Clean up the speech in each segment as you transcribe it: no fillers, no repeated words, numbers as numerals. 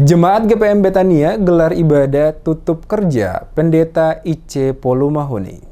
Jemaat GPM Betania gelar ibadah tutup kerja Pendeta IC Polumahuni.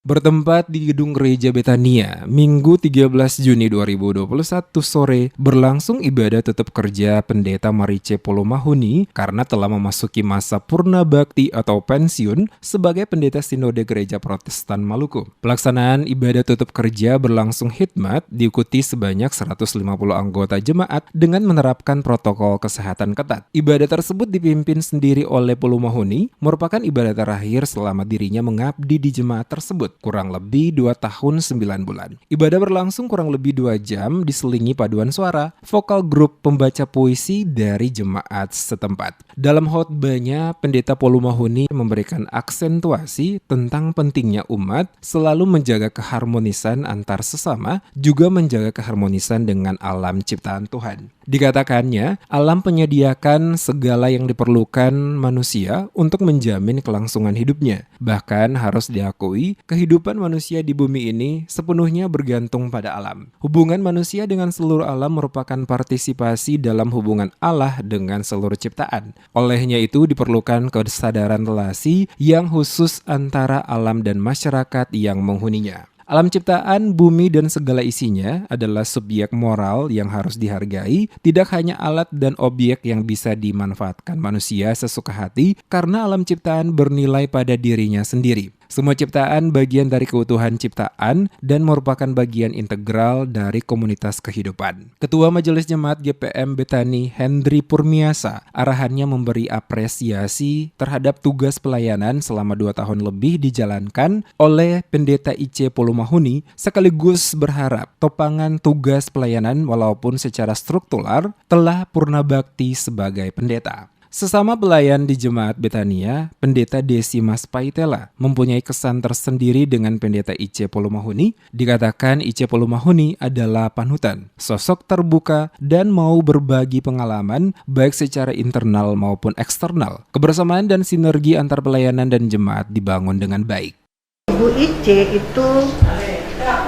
Bertempat di Gedung Gereja Betania, Minggu 13 Juni 2021 sore, berlangsung ibadah tutup kerja Pendeta Marice Polumahuni karena telah memasuki masa purna bakti atau pensiun sebagai Pendeta Sinode Gereja Protestan Maluku. Pelaksanaan ibadah tutup kerja berlangsung khidmat diikuti sebanyak 150 anggota jemaat dengan menerapkan protokol kesehatan ketat. Ibadah tersebut dipimpin sendiri oleh Polumahuni, merupakan ibadah terakhir selama dirinya mengabdi di jemaat tersebut. Kurang lebih 2 tahun 9 bulan. Ibadah berlangsung kurang lebih 2 jam diselingi paduan suara, vokal grup pembaca puisi dari jemaat setempat. Dalam khotbahnya, Pendeta Polumahuni memberikan aksentuasi tentang pentingnya umat selalu menjaga keharmonisan antar sesama, juga menjaga keharmonisan dengan alam ciptaan Tuhan. Dikatakannya, alam menyediakan segala yang diperlukan manusia untuk menjamin kelangsungan hidupnya. Bahkan harus diakui, kehidupan manusia di bumi ini sepenuhnya bergantung pada alam. Hubungan manusia dengan seluruh alam merupakan partisipasi dalam hubungan Allah dengan seluruh ciptaan. Olehnya itu diperlukan kesadaran relasi yang khusus antara alam dan masyarakat yang menghuninya. Alam ciptaan, bumi dan segala isinya adalah subjek moral yang harus dihargai, tidak hanya alat dan objek yang bisa dimanfaatkan manusia sesuka hati karena alam ciptaan bernilai pada dirinya sendiri. Semua ciptaan bagian dari keutuhan ciptaan dan merupakan bagian integral dari komunitas kehidupan. Ketua Majelis Jemaat GPM Betani Hendri Purmiasa, arahannya memberi apresiasi terhadap tugas pelayanan selama 2 tahun lebih dijalankan oleh Pendeta IC Polumahuni, sekaligus berharap topangan tugas pelayanan walaupun secara struktural telah purna bakti sebagai pendeta. Sesama pelayan di Jemaat Betania, Pendeta Desimas Paitela mempunyai kesan tersendiri dengan Pendeta IC Polumahuni. Dikatakan IC Polumahuni adalah panutan, sosok terbuka dan mau berbagi pengalaman baik secara internal maupun eksternal. Kebersamaan dan sinergi antar pelayanan dan jemaat dibangun dengan baik. Ibu IC itu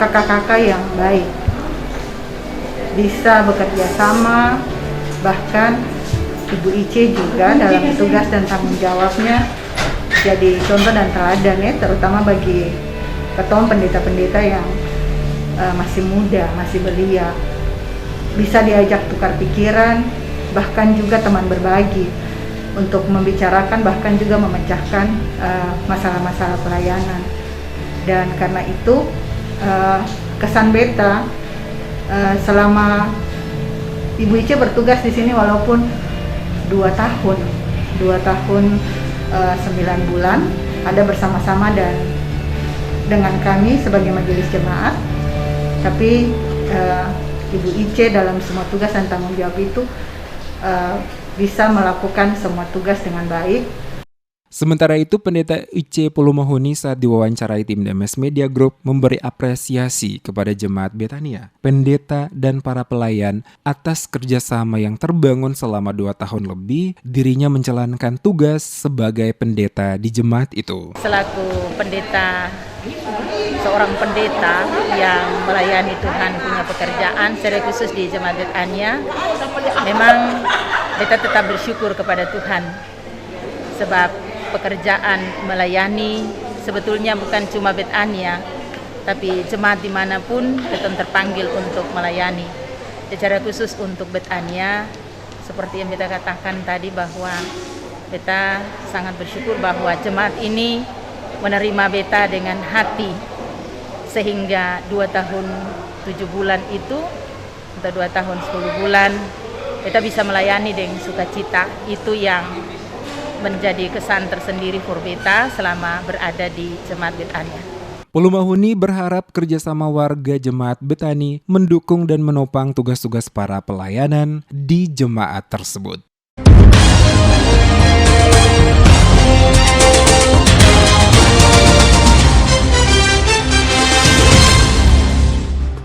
kakak-kakak yang baik, bisa bekerja sama, bahkan Ibu IC juga dalam tugas dan tanggung jawabnya jadi contoh dan teladan ya, terutama bagi ketua pendeta-pendeta yang masih muda, masih belia. Bisa diajak tukar pikiran, bahkan juga teman berbagi untuk membicarakan, bahkan juga memecahkan masalah-masalah pelayanan. Dan karena itu kesan beta selama Ibu IC bertugas di sini walaupun 2 tahun 9 bulan ada bersama-sama dan dengan kami sebagai majelis jemaat, tapi Ibu IC dalam semua tugas dan tanggung jawab itu bisa melakukan semua tugas dengan baik. Sementara itu, Pendeta IC Polumahuni saat diwawancarai tim DMS Media Group memberi apresiasi kepada Jemaat Betania, pendeta dan para pelayan atas kerjasama yang terbangun selama 2 tahun lebih dirinya menjalankan tugas sebagai pendeta di jemaat itu. Selaku pendeta, seorang pendeta yang melayani Tuhan punya pekerjaan secara khusus di Jemaat Betania, memang beta tetap bersyukur kepada Tuhan sebab pekerjaan melayani sebetulnya bukan cuma Betania, tapi jemaat dimanapun kita terpanggil untuk melayani. Secara khusus untuk Betania, seperti yang beta katakan tadi bahwa beta sangat bersyukur bahwa jemaat ini menerima beta dengan hati, sehingga 2 tahun 7 bulan itu atau 2 tahun 10 bulan beta bisa melayani dengan sukacita. Itu yang menjadi kesan tersendiri for beta selama berada di Jemaat Betania. Polumahuni berharap kerjasama warga Jemaat Betani mendukung dan menopang tugas-tugas para pelayanan di jemaat tersebut.